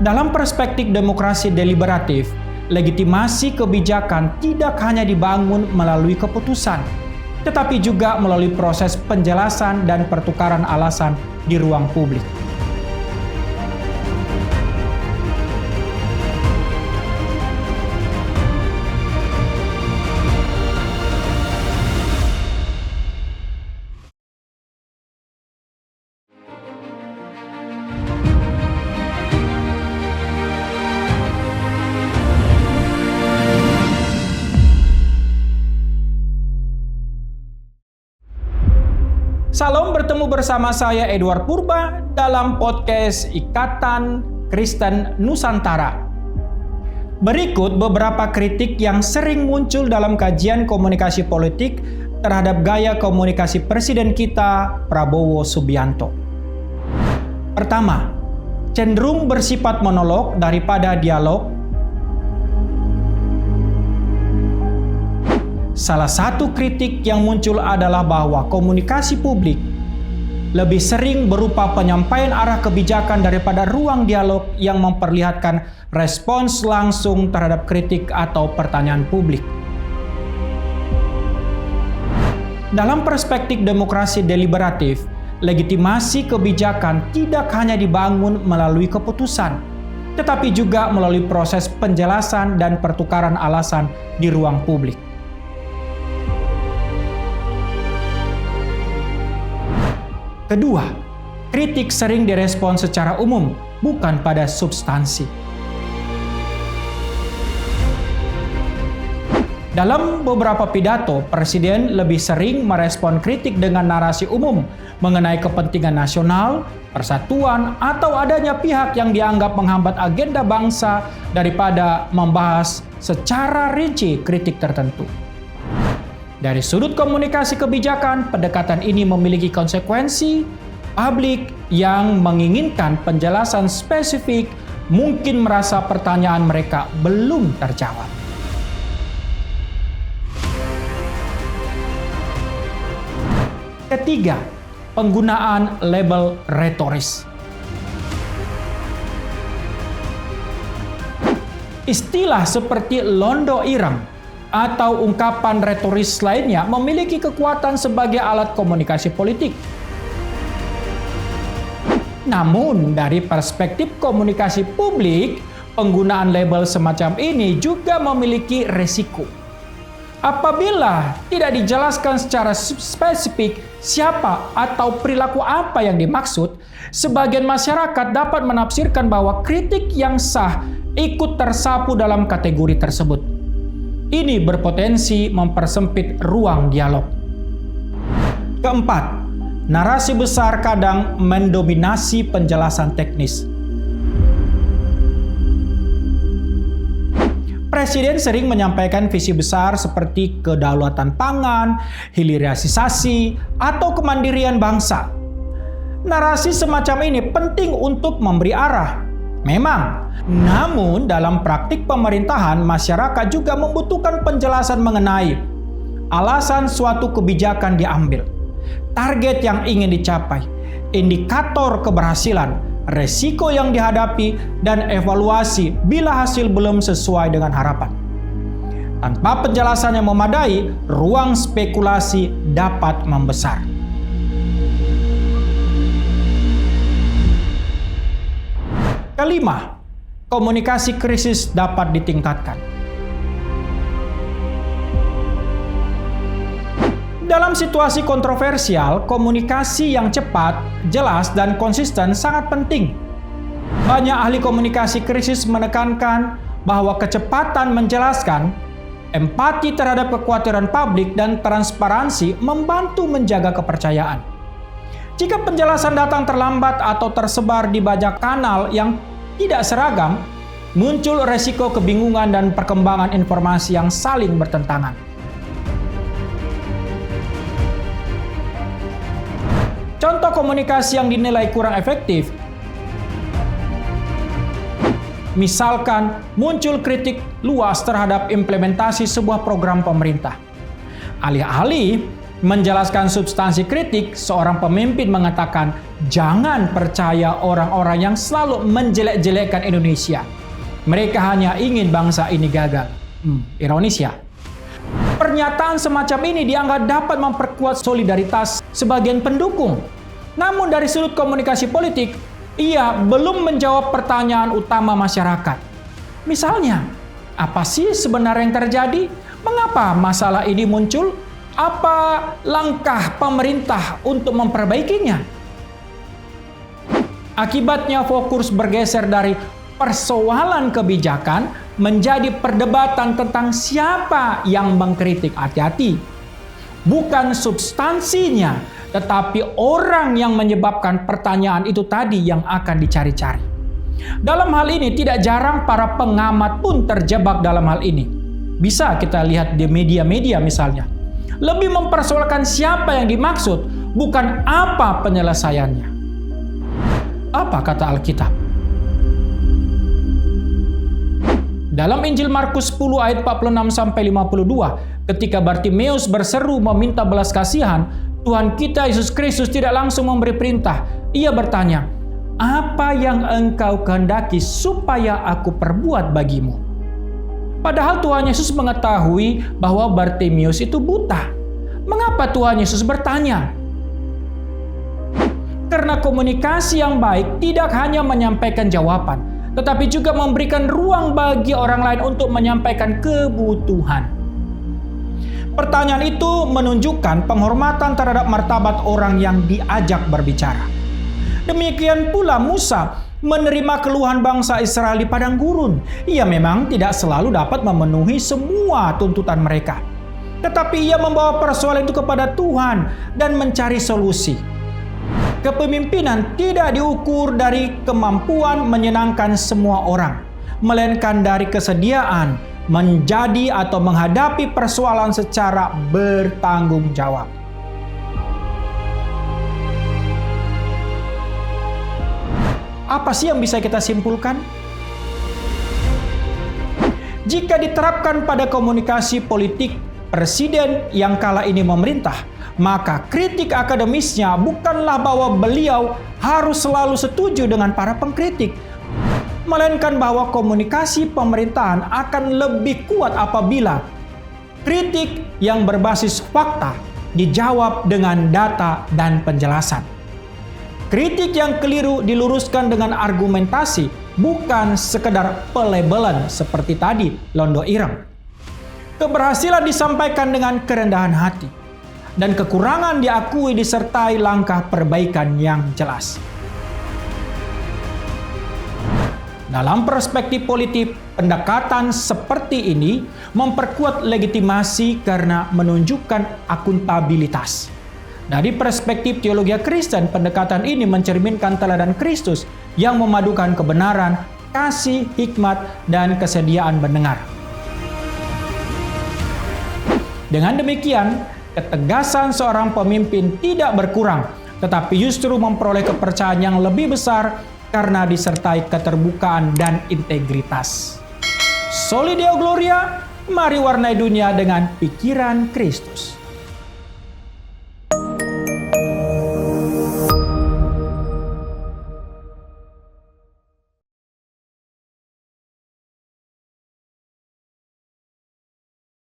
Dalam perspektif demokrasi deliberatif, legitimasi kebijakan tidak hanya dibangun melalui keputusan, tetapi juga melalui proses penjelasan dan pertukaran alasan di ruang publik. Salam, bertemu bersama saya Edward Purba dalam podcast Ikatan Kristen Nusantara. Berikut beberapa kritik yang sering muncul dalam kajian komunikasi politik terhadap gaya komunikasi Presiden kita, Prabowo Subianto. Pertama, cenderung bersifat monolog daripada dialog. Salah satu kritik yang muncul adalah bahwa komunikasi publik lebih sering berupa penyampaian arah kebijakan daripada ruang dialog yang memperlihatkan respons langsung terhadap kritik atau pertanyaan publik. Dalam perspektif demokrasi deliberatif, legitimasi kebijakan tidak hanya dibangun melalui keputusan, tetapi juga melalui proses penjelasan dan pertukaran alasan di ruang publik. Kedua, kritik sering direspon secara umum, bukan pada substansi. Dalam beberapa pidato, Presiden lebih sering merespon kritik dengan narasi umum mengenai kepentingan nasional, persatuan, atau adanya pihak yang dianggap menghambat agenda bangsa daripada membahas secara rinci kritik tertentu. Dari sudut komunikasi kebijakan, pendekatan ini memiliki konsekuensi. Publik yang menginginkan penjelasan spesifik mungkin merasa pertanyaan mereka belum terjawab. Ketiga, penggunaan label retoris. Istilah seperti londo ireng atau ungkapan retoris lainnya memiliki kekuatan sebagai alat komunikasi politik. Namun, dari perspektif komunikasi publik, penggunaan label semacam ini juga memiliki resiko. Apabila tidak dijelaskan secara spesifik siapa atau perilaku apa yang dimaksud, sebagian masyarakat dapat menafsirkan bahwa kritik yang sah ikut tersapu dalam kategori tersebut. Ini berpotensi mempersempit ruang dialog. Keempat, narasi besar kadang mendominasi penjelasan teknis. Presiden sering menyampaikan visi besar seperti kedaulatan pangan, hilirisasi, atau kemandirian bangsa. Narasi semacam ini penting untuk memberi arah. Memang, namun dalam praktik pemerintahan, masyarakat juga membutuhkan penjelasan mengenai alasan suatu kebijakan diambil, target yang ingin dicapai, indikator keberhasilan, resiko yang dihadapi, dan evaluasi bila hasil belum sesuai dengan harapan. Tanpa penjelasan yang memadai, ruang spekulasi dapat membesar. Kelima, komunikasi krisis dapat ditingkatkan. Dalam situasi kontroversial, komunikasi yang cepat, jelas, dan konsisten sangat penting. Banyak ahli komunikasi krisis menekankan bahwa kecepatan menjelaskan, empati terhadap kekhawatiran publik, dan transparansi membantu menjaga kepercayaan. Jika penjelasan datang terlambat atau tersebar di banyak kanal yang tidak seragam, muncul resiko kebingungan dan perkembangan informasi yang saling bertentangan. Contoh komunikasi yang dinilai kurang efektif, misalkan muncul kritik luas terhadap implementasi sebuah program pemerintah. Alih-alih Menjelaskan substansi kritik, seorang pemimpin mengatakan, jangan percaya orang-orang yang selalu menjelek-jelekkan Indonesia. Mereka hanya ingin bangsa ini gagal. Ironis ya. Pernyataan semacam ini dianggap dapat memperkuat solidaritas sebagian pendukung. Namun dari sudut komunikasi politik, ia belum menjawab pertanyaan utama masyarakat. Misalnya, apa sih sebenarnya yang terjadi? Mengapa masalah ini muncul? Apa langkah pemerintah untuk memperbaikinya? Akibatnya fokus bergeser dari persoalan kebijakan menjadi perdebatan tentang siapa yang mengkritik. Hati-hati. Bukan substansinya, tetapi orang yang menyebabkan pertanyaan itu tadi yang akan dicari-cari. Dalam hal ini tidak jarang para pengamat pun terjebak dalam hal ini. Bisa kita lihat di media-media misalnya. Lebih mempersoalkan siapa yang dimaksud, bukan apa penyelesaiannya. Apa kata Alkitab? Dalam Injil Markus 10 ayat 46-52, ketika Bartimeus berseru meminta belas kasihan, Tuhan kita Yesus Kristus tidak langsung memberi perintah. Ia bertanya, "Apa yang engkau kehendaki supaya aku perbuat bagimu?" Padahal Tuhan Yesus mengetahui bahwa Bartimeus itu buta. Mengapa Tuhan Yesus bertanya? Karena komunikasi yang baik tidak hanya menyampaikan jawaban, tetapi juga memberikan ruang bagi orang lain untuk menyampaikan kebutuhan. Pertanyaan itu menunjukkan penghormatan terhadap martabat orang yang diajak berbicara. Demikian pula Musa menerima keluhan bangsa Israel di padang gurun. Ia memang tidak selalu dapat memenuhi semua tuntutan mereka. Tetapi ia membawa persoalan itu kepada Tuhan dan mencari solusi. Kepemimpinan tidak diukur dari kemampuan menyenangkan semua orang, melainkan dari kesediaan menjadi atau menghadapi persoalan secara bertanggung jawab. Apa sih yang bisa kita simpulkan? Jika diterapkan pada komunikasi politik presiden yang kala ini memerintah, maka kritik akademisnya bukanlah bahwa beliau harus selalu setuju dengan para pengkritik, melainkan bahwa komunikasi pemerintahan akan lebih kuat apabila kritik yang berbasis fakta dijawab dengan data dan penjelasan. Kritik yang keliru diluruskan dengan argumentasi, bukan sekedar pelebelan seperti tadi Londo Ireng. Keberhasilan disampaikan dengan kerendahan hati, dan kekurangan diakui disertai langkah perbaikan yang jelas. Dalam perspektif politik, pendekatan seperti ini memperkuat legitimasi karena menunjukkan akuntabilitas. Dari perspektif teologi Kristen, pendekatan ini mencerminkan teladan Kristus yang memadukan kebenaran, kasih, hikmat, dan kesediaan mendengar. Dengan demikian, ketegasan seorang pemimpin tidak berkurang, tetapi justru memperoleh kepercayaan yang lebih besar karena disertai keterbukaan dan integritas. Soli Deo Gloria, mari warnai dunia dengan pikiran Kristus.